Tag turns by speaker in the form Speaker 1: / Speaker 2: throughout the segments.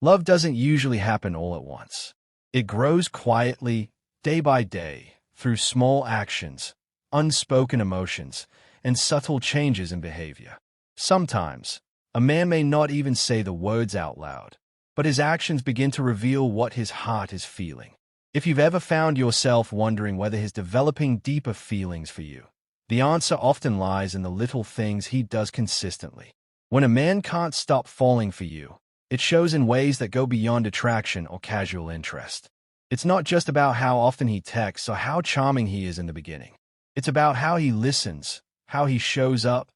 Speaker 1: Love doesn't usually happen all at once. It grows quietly, day by day, through small actions, unspoken emotions, and subtle changes in behavior. Sometimes, a man may not even say the words out loud, but his actions begin to reveal what his heart is feeling. If you've ever found yourself wondering whether he's developing deeper feelings for you, the answer often lies in the little things he does consistently. When a man can't stop falling for you, it shows in ways that go beyond attraction or casual interest. It's not just about how often he texts or how charming he is in the beginning. It's about how he listens, how he shows up,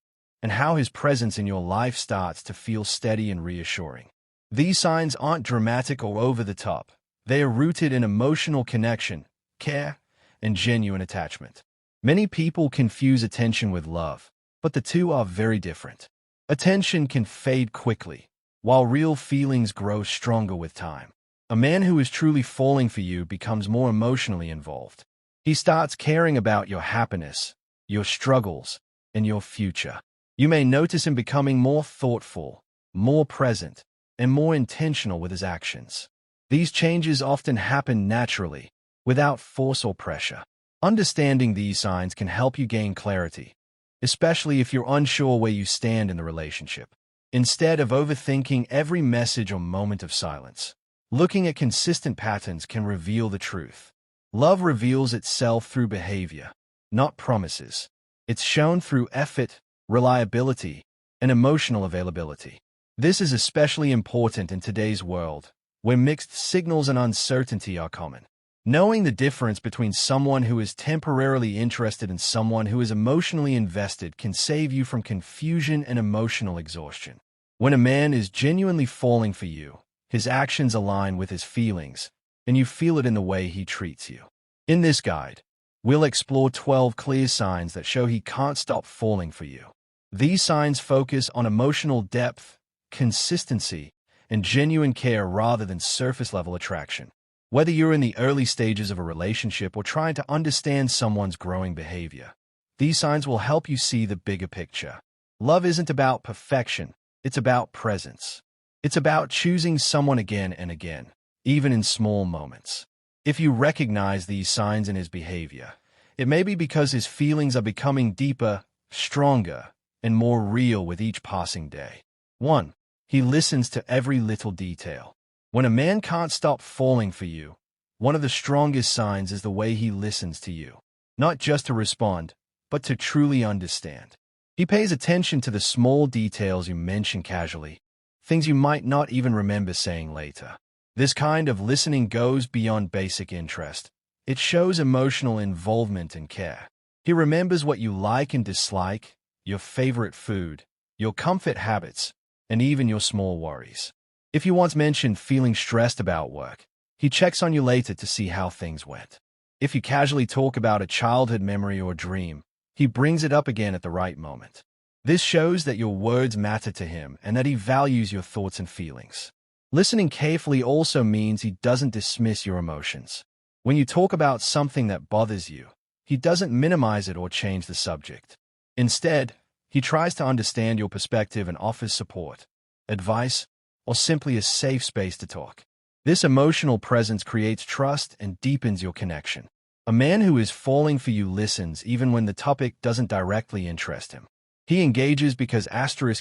Speaker 1: and how his presence in your life starts to feel steady and reassuring. These signs aren't dramatic or over the top. They are rooted in emotional connection, care, and genuine attachment. Many people confuse attention with love, but the two are very different. Attention can fade quickly, while real feelings grow stronger with time. A man who is truly falling for you becomes more emotionally involved. He starts caring about your happiness, your struggles, and your future. You may notice him becoming more thoughtful, more present, and more intentional with his actions. These changes often happen naturally, without force or pressure. Understanding these signs can help you gain clarity, especially if you're unsure where you stand in the relationship. Instead of overthinking every message or moment of silence, looking at consistent patterns can reveal the truth. Love reveals itself through behavior, not promises. It's shown through effort, reliability, and emotional availability. This is especially important in today's world, where mixed signals and uncertainty are common. Knowing the difference between someone who is temporarily interested and someone who is emotionally invested can save you from confusion and emotional exhaustion. When a man is genuinely falling for you, his actions align with his feelings, and you feel it in the way he treats you. In this guide, we'll explore 12 clear signs that show he can't stop falling for you. These signs focus on emotional depth, consistency, and genuine care rather than surface-level attraction. Whether you're in the early stages of a relationship or trying to understand someone's growing behavior, these signs will help you see the bigger picture. Love isn't about perfection, it's about presence. It's about choosing someone again and again, even in small moments. If you recognize these signs in his behavior, it may be because his feelings are becoming deeper, stronger, and more real with each passing day. 1. He listens to every little detail. When a man can't stop falling for you, one of the strongest signs is the way he listens to you. Not just to respond, but to truly understand. He pays attention to the small details you mention casually, things you might not even remember saying later. This kind of listening goes beyond basic interest. It shows emotional involvement and care. He remembers what you like and dislike, your favorite food, your comfort habits, and even your small worries. If you once mentioned feeling stressed about work, he checks on you later to see how things went. If you casually talk about a childhood memory or dream, he brings it up again at the right moment. This shows that your words matter to him and that he values your thoughts and feelings. Listening carefully also means he doesn't dismiss your emotions. When you talk about something that bothers you, he doesn't minimize it or change the subject. Instead, he tries to understand your perspective and offers support, advice, or simply a safe space to talk. This emotional presence creates trust and deepens your connection. A man who is falling for you listens even when the topic doesn't directly interest him. He engages because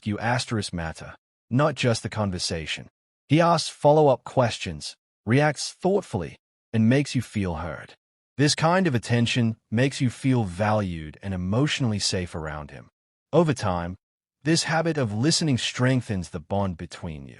Speaker 1: you matter, not just the conversation. He asks follow-up questions, reacts thoughtfully, and makes you feel heard. This kind of attention makes you feel valued and emotionally safe around him. Over time, this habit of listening strengthens the bond between you.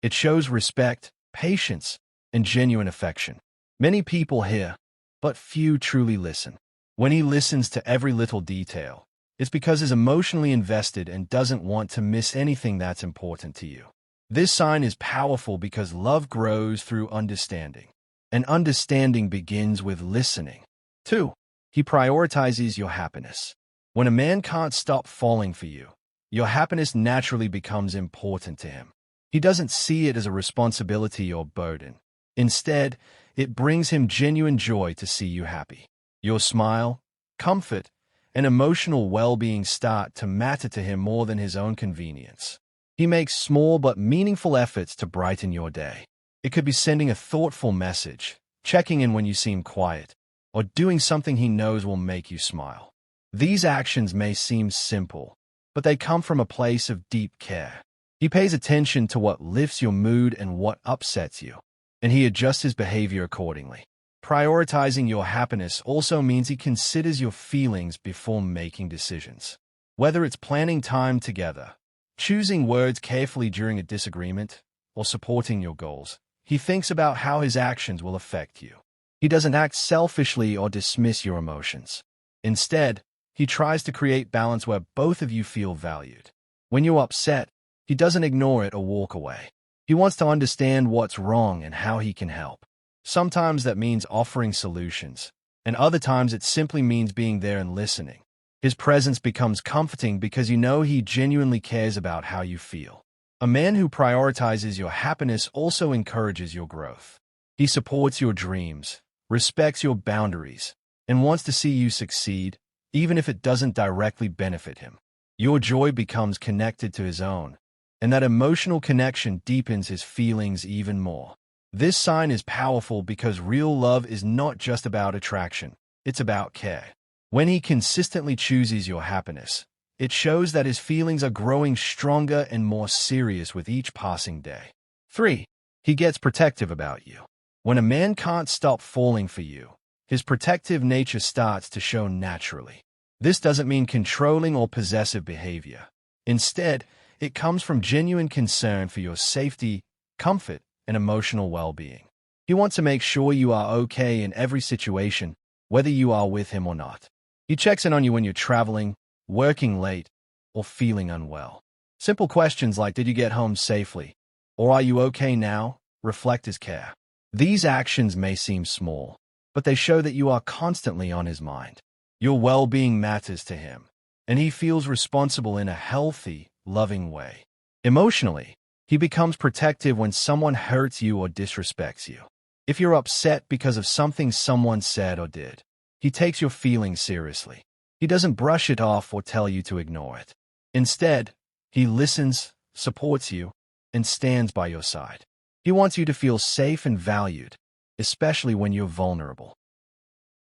Speaker 1: It shows respect, patience, and genuine affection. Many people hear, but few truly listen. When he listens to every little detail, it's because he's emotionally invested and doesn't want to miss anything that's important to you. This sign is powerful because love grows through understanding, and understanding begins with listening. 2. He prioritizes your happiness. When a man can't stop falling for you, your happiness naturally becomes important to him. He doesn't see it as a responsibility or burden. Instead, it brings him genuine joy to see you happy. Your smile, comfort, and emotional well-being start to matter to him more than his own convenience. He makes small but meaningful efforts to brighten your day. It could be sending a thoughtful message, checking in when you seem quiet, or doing something he knows will make you smile. These actions may seem simple, but they come from a place of deep care. He pays attention to what lifts your mood and what upsets you, and he adjusts his behavior accordingly. Prioritizing your happiness also means he considers your feelings before making decisions. Whether it's planning time together, choosing words carefully during a disagreement, or supporting your goals, he thinks about how his actions will affect you. He doesn't act selfishly or dismiss your emotions. Instead, he tries to create balance where both of you feel valued. When you're upset, he doesn't ignore it or walk away. He wants to understand what's wrong and how he can help. Sometimes that means offering solutions, and other times it simply means being there and listening. His presence becomes comforting because you know he genuinely cares about how you feel. A man who prioritizes your happiness also encourages your growth. He supports your dreams, respects your boundaries, and wants to see you succeed, even if it doesn't directly benefit him. Your joy becomes connected to his own, and that emotional connection deepens his feelings even more. This sign is powerful because real love is not just about attraction, it's about care. When he consistently chooses your happiness, it shows that his feelings are growing stronger and more serious with each passing day. 3. He gets protective about you. When a man can't stop falling for you, his protective nature starts to show naturally. This doesn't mean controlling or possessive behavior. Instead, it comes from genuine concern for your safety, comfort, and emotional well-being. He wants to make sure you are okay in every situation, whether you are with him or not. He checks in on you when you're traveling, working late, or feeling unwell. Simple questions like, "Did you get home safely?" or "Are you okay now?" reflect his care. These actions may seem small, but they show that you are constantly on his mind. Your well-being matters to him, and he feels responsible in a healthy, loving way. Emotionally, he becomes protective when someone hurts you or disrespects you. If you're upset because of something someone said or did, he takes your feelings seriously. He doesn't brush it off or tell you to ignore it. Instead, he listens, supports you, and stands by your side. He wants you to feel safe and valued, especially when you're vulnerable.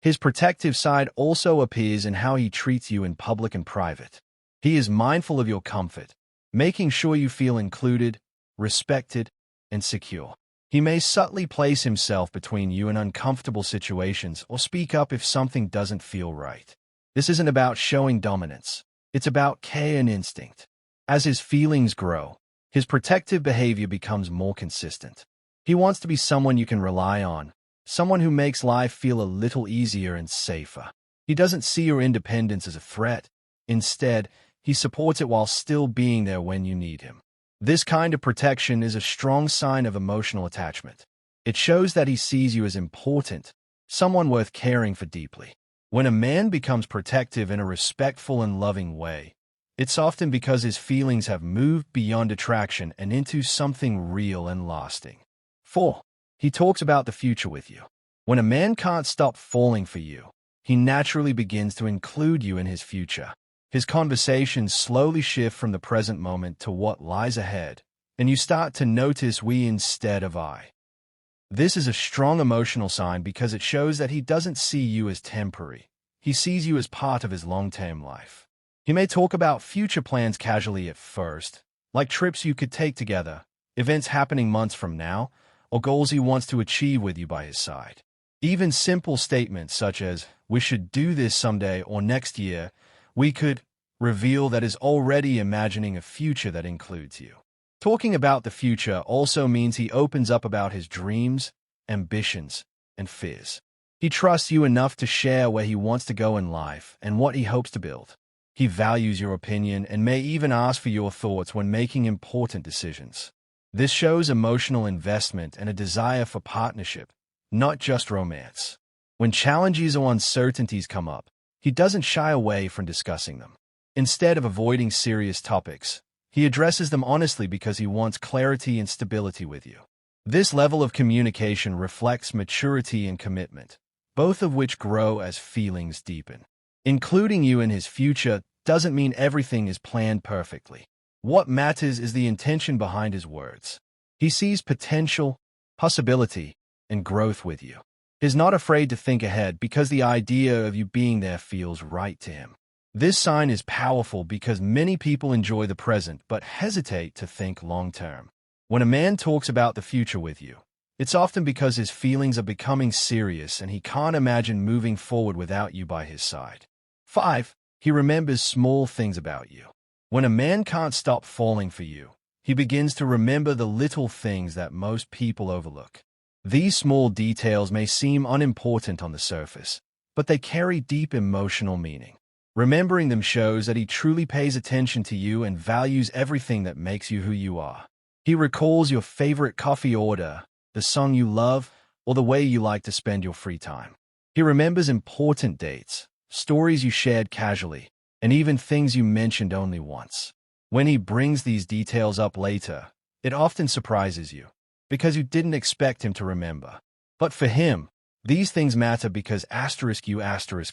Speaker 1: His protective side also appears in how he treats you in public and private. He is mindful of your comfort, making sure you feel included, respected, and secure. He may subtly place himself between you in uncomfortable situations or speak up if something doesn't feel right. This isn't about showing dominance. It's about care and instinct. As his feelings grow, his protective behavior becomes more consistent. He wants to be someone you can rely on, someone who makes life feel a little easier and safer. He doesn't see your independence as a threat. Instead, he supports it while still being there when you need him. This kind of protection is a strong sign of emotional attachment. It shows that he sees you as important, someone worth caring for deeply. When a man becomes protective in a respectful and loving way, it's often because his feelings have moved beyond attraction and into something real and lasting. 4. He talks about the future with you. When a man can't stop falling for you, he naturally begins to include you in his future. His conversations slowly shift from the present moment to what lies ahead, and you start to notice we instead of I. This is a strong emotional sign because it shows that he doesn't see you as temporary. He sees you as part of his long-term life. He may talk about future plans casually at first, like trips you could take together, events happening months from now, or goals he wants to achieve with you by his side. Even simple statements such as, "We should do this someday," or "next year, we could," reveal that he's already imagining a future that includes you. Talking about the future also means he opens up about his dreams, ambitions, and fears. He trusts you enough to share where he wants to go in life and what he hopes to build. He values your opinion and may even ask for your thoughts when making important decisions. This shows emotional investment and a desire for partnership, not just romance. When challenges or uncertainties come up, he doesn't shy away from discussing them. Instead of avoiding serious topics, he addresses them honestly because he wants clarity and stability with you. This level of communication reflects maturity and commitment, both of which grow as feelings deepen. Including you in his future doesn't mean everything is planned perfectly. What matters is the intention behind his words. He sees potential, possibility, and growth with you. He's not afraid to think ahead because the idea of you being there feels right to him. This sign is powerful because many people enjoy the present but hesitate to think long-term. When a man talks about the future with you, it's often because his feelings are becoming serious and he can't imagine moving forward without you by his side. 5. He remembers small things about you. When a man can't stop falling for you, he begins to remember the little things that most people overlook. These small details may seem unimportant on the surface, but they carry deep emotional meaning. Remembering them shows that he truly pays attention to you and values everything that makes you who you are. He recalls your favorite coffee order, the song you love, or the way you like to spend your free time. He remembers important dates, stories you shared casually, and even things you mentioned only once. When he brings these details up later, it often surprises you, because you didn't expect him to remember. But for him, these things matter because *U*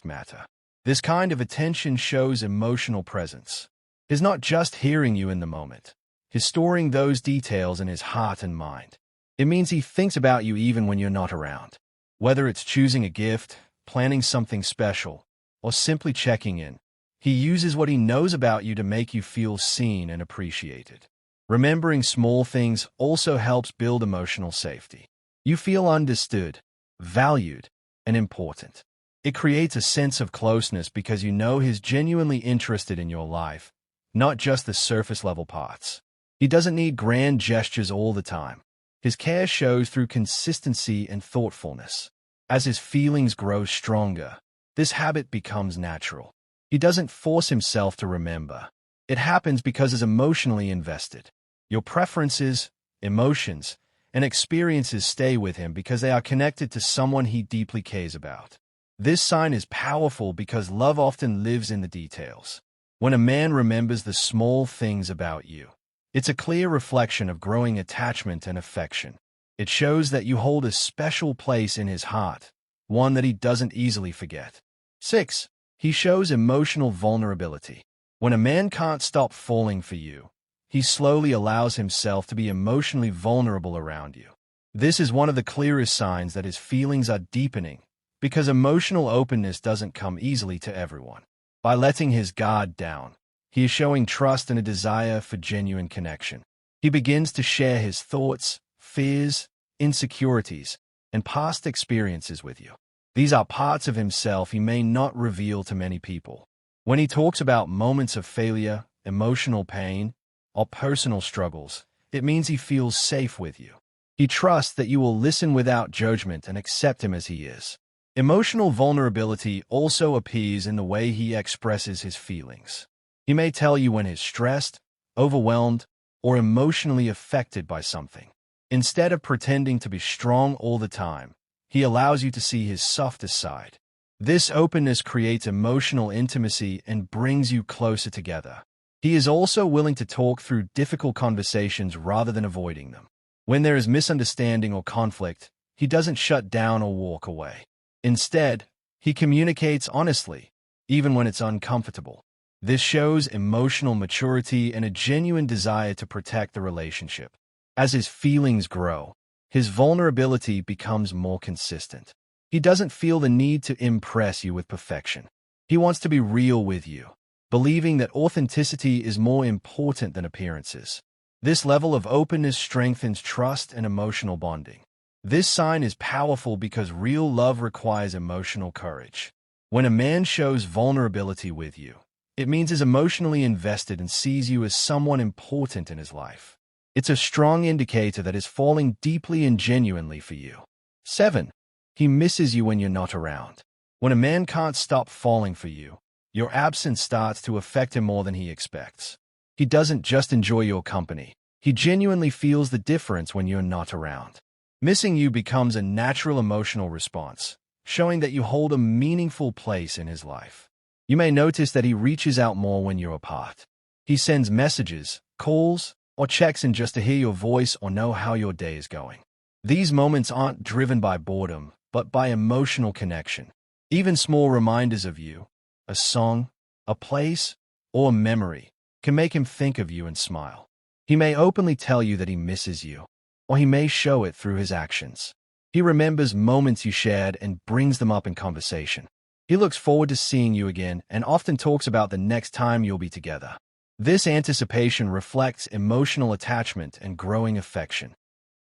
Speaker 1: matter. This kind of attention shows emotional presence. He's not just hearing you in the moment. He's storing those details in his heart and mind. It means he thinks about you even when you're not around. Whether it's choosing a gift, planning something special, or simply checking in, he uses what he knows about you to make you feel seen and appreciated. Remembering small things also helps build emotional safety. You feel understood, valued, and important. It creates a sense of closeness because you know he's genuinely interested in your life, not just the surface-level parts. He doesn't need grand gestures all the time. His care shows through consistency and thoughtfulness. As his feelings grow stronger, this habit becomes natural. He doesn't force himself to remember. It happens because he's emotionally invested. Your preferences, emotions, and experiences stay with him because they are connected to someone he deeply cares about. This sign is powerful because love often lives in the details. When a man remembers the small things about you, it's a clear reflection of growing attachment and affection. It shows that you hold a special place in his heart, one that he doesn't easily forget. 6. He shows emotional vulnerability. When a man can't stop falling for you, he slowly allows himself to be emotionally vulnerable around you. This is one of the clearest signs that his feelings are deepening, because emotional openness doesn't come easily to everyone. By letting his guard down, he is showing trust and a desire for genuine connection. He begins to share his thoughts, fears, insecurities, and past experiences with you. These are parts of himself he may not reveal to many people. When he talks about moments of failure, emotional pain, or personal struggles, it means he feels safe with you. He trusts that you will listen without judgment and accept him as he is. Emotional vulnerability also appears in the way he expresses his feelings. He may tell you when he's stressed, overwhelmed, or emotionally affected by something. Instead of pretending to be strong all the time, he allows you to see his softest side. This openness creates emotional intimacy and brings you closer together. He is also willing to talk through difficult conversations rather than avoiding them. When there is misunderstanding or conflict, he doesn't shut down or walk away. Instead, he communicates honestly, even when it's uncomfortable. This shows emotional maturity and a genuine desire to protect the relationship. As his feelings grow, his vulnerability becomes more consistent. He doesn't feel the need to impress you with perfection. He wants to be real with you, believing that authenticity is more important than appearances. This level of openness strengthens trust and emotional bonding. This sign is powerful because real love requires emotional courage. When a man shows vulnerability with you, it means he's emotionally invested and sees you as someone important in his life. It's a strong indicator that he's falling deeply and genuinely for you. 7. He misses you when you're not around. When a man can't stop falling for you, your absence starts to affect him more than he expects. He doesn't just enjoy your company. He genuinely feels the difference when you're not around. Missing you becomes a natural emotional response, showing that you hold a meaningful place in his life. You may notice that he reaches out more when you're apart. He sends messages, calls, or checks in just to hear your voice or know how your day is going. These moments aren't driven by boredom, but by emotional connection. Even small reminders of you, a song, a place, or a memory, can make him think of you and smile. He may openly tell you that he misses you, or he may show it through his actions. He remembers moments you shared and brings them up in conversation. He looks forward to seeing you again and often talks about the next time you'll be together. This anticipation reflects emotional attachment and growing affection.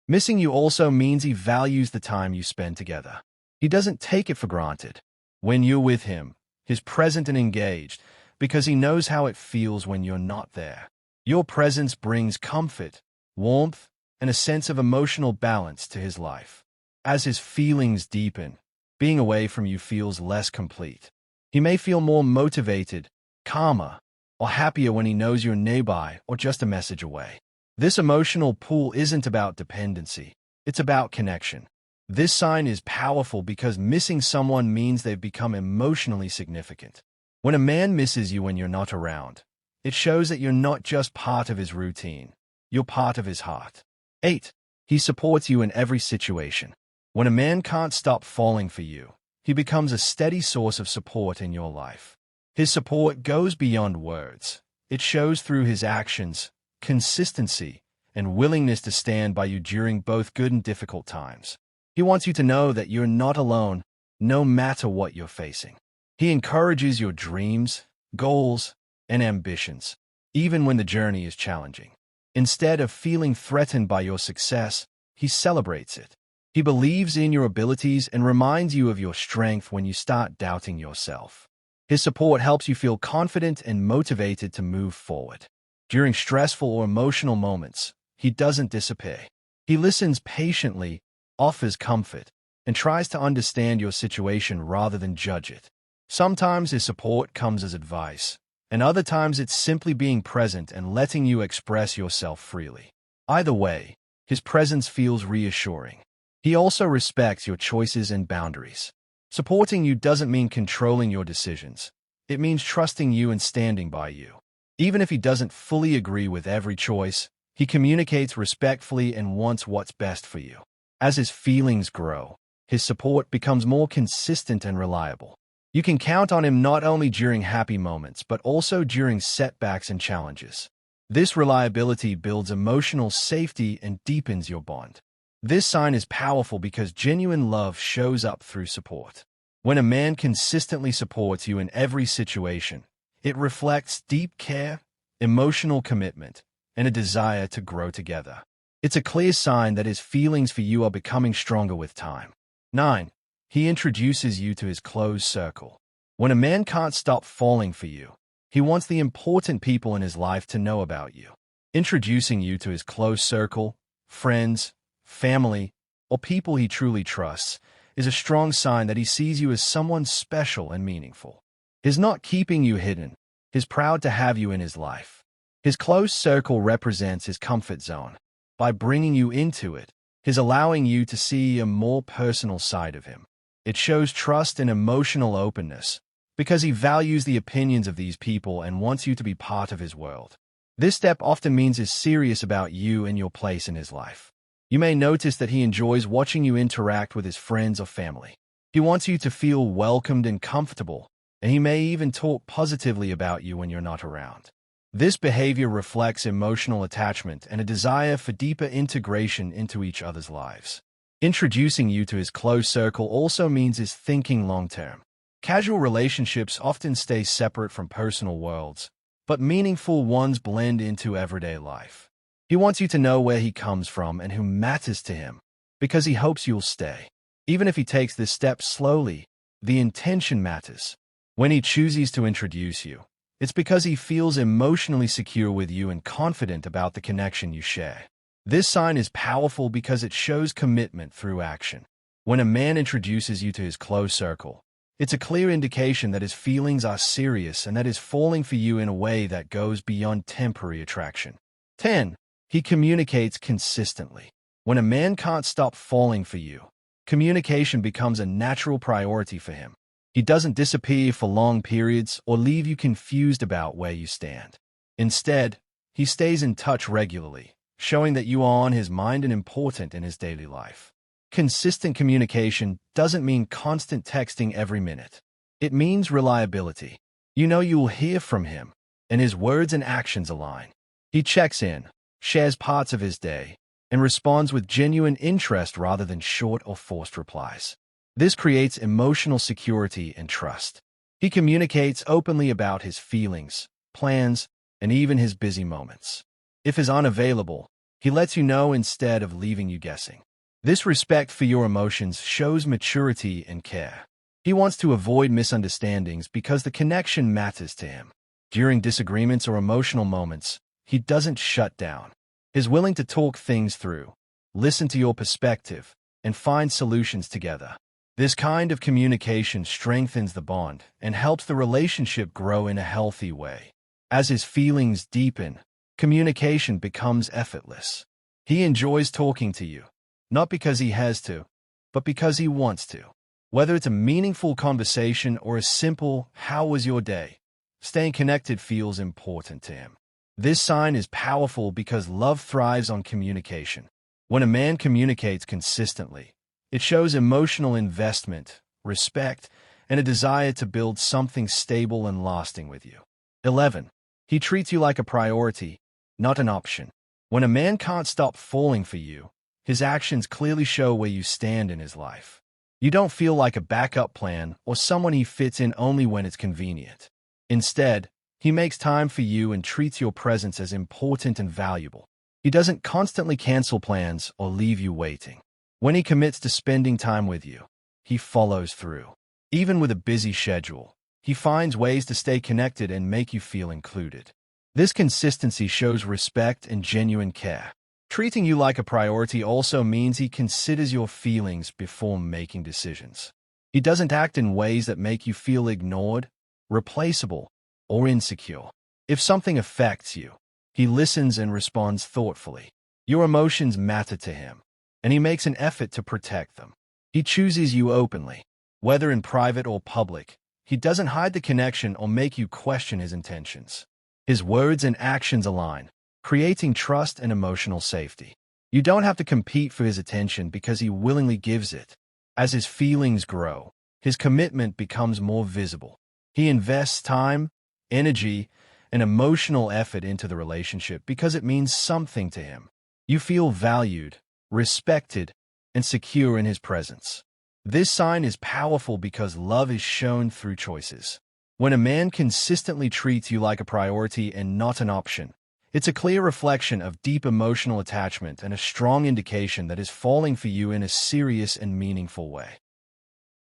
Speaker 1: Missing you also means he values the time you spend together. He doesn't take it for granted. When you're with him, he's present and engaged because he knows how it feels when you're not there. Your presence brings comfort, warmth, and a sense of emotional balance to his life. As his feelings deepen, being away from you feels less complete. He may feel more motivated, calmer, or happier when he knows you're nearby or just a message away. This emotional pull isn't about dependency, it's about connection. This sign is powerful because missing someone means they've become emotionally significant. When a man misses you when you're not around, it shows that you're not just part of his routine, you're part of his heart. 8. He supports you in every situation. When a man can't stop falling for you, he becomes a steady source of support in your life. His support goes beyond words. It shows through his actions, consistency, and willingness to stand by you during both good and difficult times. He wants you to know that you're not alone, no matter what you're facing. He encourages your dreams, goals, and ambitions, even when the journey is challenging. Instead of feeling threatened by your success, he celebrates it. He believes in your abilities and reminds you of your strength when you start doubting yourself. His support helps you feel confident and motivated to move forward. During stressful or emotional moments, he doesn't disappear. He listens patiently, offers comfort, and tries to understand your situation rather than judge it. Sometimes his support comes as advice, and other times it's simply being present and letting you express yourself freely. Either way, his presence feels reassuring. He also respects your choices and boundaries. Supporting you doesn't mean controlling your decisions. It means trusting you and standing by you. Even if he doesn't fully agree with every choice, he communicates respectfully and wants what's best for you. As his feelings grow, his support becomes more consistent and reliable. You can count on him not only during happy moments, but also during setbacks and challenges. This reliability builds emotional safety and deepens your bond. This sign is powerful because genuine love shows up through support. When a man consistently supports you in every situation, it reflects deep care, emotional commitment, and a desire to grow together. It's a clear sign that his feelings for you are becoming stronger with time. 9. He introduces you to his close circle. When a man can't stop falling for you, he wants the important people in his life to know about you. Introducing you to his close circle, friends, family, or people he truly trusts, is a strong sign that he sees you as someone special and meaningful. He's not keeping you hidden. He's proud to have you in his life. His close circle represents his comfort zone. By bringing you into it, he's allowing you to see a more personal side of him. It shows trust and emotional openness, because he values the opinions of these people and wants you to be part of his world. This step often means he's serious about you and your place in his life. You may notice that he enjoys watching you interact with his friends or family. He wants you to feel welcomed and comfortable, and he may even talk positively about you when you're not around. This behavior reflects emotional attachment and a desire for deeper integration into each other's lives. Introducing you to his close circle also means he's thinking long-term. Casual relationships often stay separate from personal worlds, but meaningful ones blend into everyday life. He wants you to know where he comes from and who matters to him, because he hopes you'll stay. Even if he takes this step slowly, the intention matters. When he chooses to introduce you, it's because he feels emotionally secure with you and confident about the connection you share. This sign is powerful because it shows commitment through action. When a man introduces you to his close circle, it's a clear indication that his feelings are serious and that he's falling for you in a way that goes beyond temporary attraction. 10. He communicates consistently. When a man can't stop falling for you, communication becomes a natural priority for him. He doesn't disappear for long periods or leave you confused about where you stand. Instead, he stays in touch regularly, showing that you are on his mind and important in his daily life. Consistent communication doesn't mean constant texting every minute. It means reliability. You know you'll hear from him, and his words and actions align. He checks in, shares parts of his day, and responds with genuine interest rather than short or forced replies. This creates emotional security and trust. He communicates openly about his feelings, plans, and even his busy moments. If he's unavailable, he lets you know instead of leaving you guessing. This respect for your emotions shows maturity and care. He wants to avoid misunderstandings because the connection matters to him. During disagreements or emotional moments, he doesn't shut down. He's willing to talk things through, listen to your perspective, and find solutions together. This kind of communication strengthens the bond and helps the relationship grow in a healthy way. As his feelings deepen, communication becomes effortless. He enjoys talking to you, not because he has to, but because he wants to. Whether it's a meaningful conversation or a simple, "How was your day?" staying connected feels important to him. This sign is powerful because love thrives on communication. When a man communicates consistently, it shows emotional investment, respect, and a desire to build something stable and lasting with you. 11. He treats you like a priority, not an option. When a man can't stop falling for you, his actions clearly show where you stand in his life. You don't feel like a backup plan or someone he fits in only when it's convenient. Instead, he makes time for you and treats your presence as important and valuable. He doesn't constantly cancel plans or leave you waiting. When he commits to spending time with you, he follows through. Even with a busy schedule, he finds ways to stay connected and make you feel included. This consistency shows respect and genuine care. Treating you like a priority also means he considers your feelings before making decisions. He doesn't act in ways that make you feel ignored, replaceable, or insecure. If something affects you, he listens and responds thoughtfully. Your emotions matter to him, and he makes an effort to protect them. He chooses you openly. Whether in private or public, he doesn't hide the connection or make you question his intentions. His words and actions align, creating trust and emotional safety. You don't have to compete for his attention because he willingly gives it. As his feelings grow, his commitment becomes more visible. He invests time, energy, and emotional effort into the relationship because it means something to him. You feel valued, respected, and secure in his presence. This sign is powerful because love is shown through choices. When a man consistently treats you like a priority and not an option, it's a clear reflection of deep emotional attachment and a strong indication that is falling for you in a serious and meaningful way.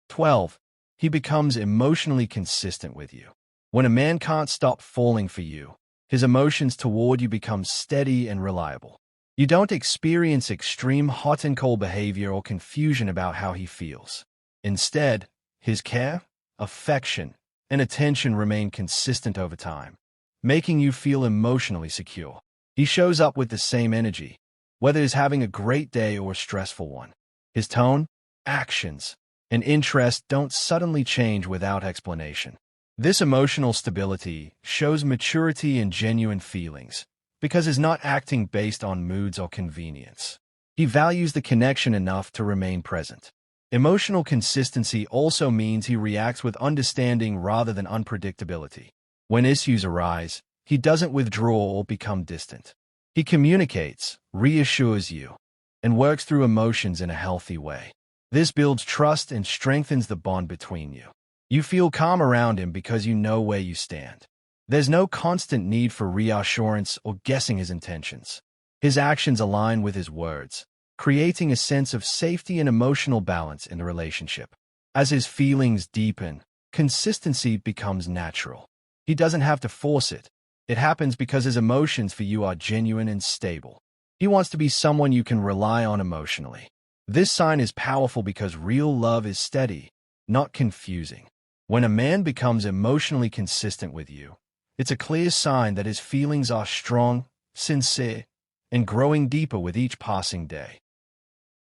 Speaker 1: 12. He becomes emotionally consistent with you. When a man can't stop falling for you, his emotions toward you become steady and reliable. You don't experience extreme hot and cold behavior or confusion about how he feels. Instead, his care, affection, and attention remain consistent over time, making you feel emotionally secure. He shows up with the same energy, whether he's having a great day or a stressful one. His tone, actions, and interest don't suddenly change without explanation. This emotional stability shows maturity and genuine feelings, because he's not acting based on moods or convenience. He values the connection enough to remain present. Emotional consistency also means he reacts with understanding rather than unpredictability. When issues arise, he doesn't withdraw or become distant. He communicates, reassures you, and works through emotions in a healthy way. This builds trust and strengthens the bond between you. You feel calm around him because you know where you stand. There's no constant need for reassurance or guessing his intentions. His actions align with his words, creating a sense of safety and emotional balance in the relationship. As his feelings deepen, consistency becomes natural. He doesn't have to force it. It happens because his emotions for you are genuine and stable. He wants to be someone you can rely on emotionally. This sign is powerful because real love is steady, not confusing. When a man becomes emotionally consistent with you, it's a clear sign that his feelings are strong, sincere, and growing deeper with each passing day.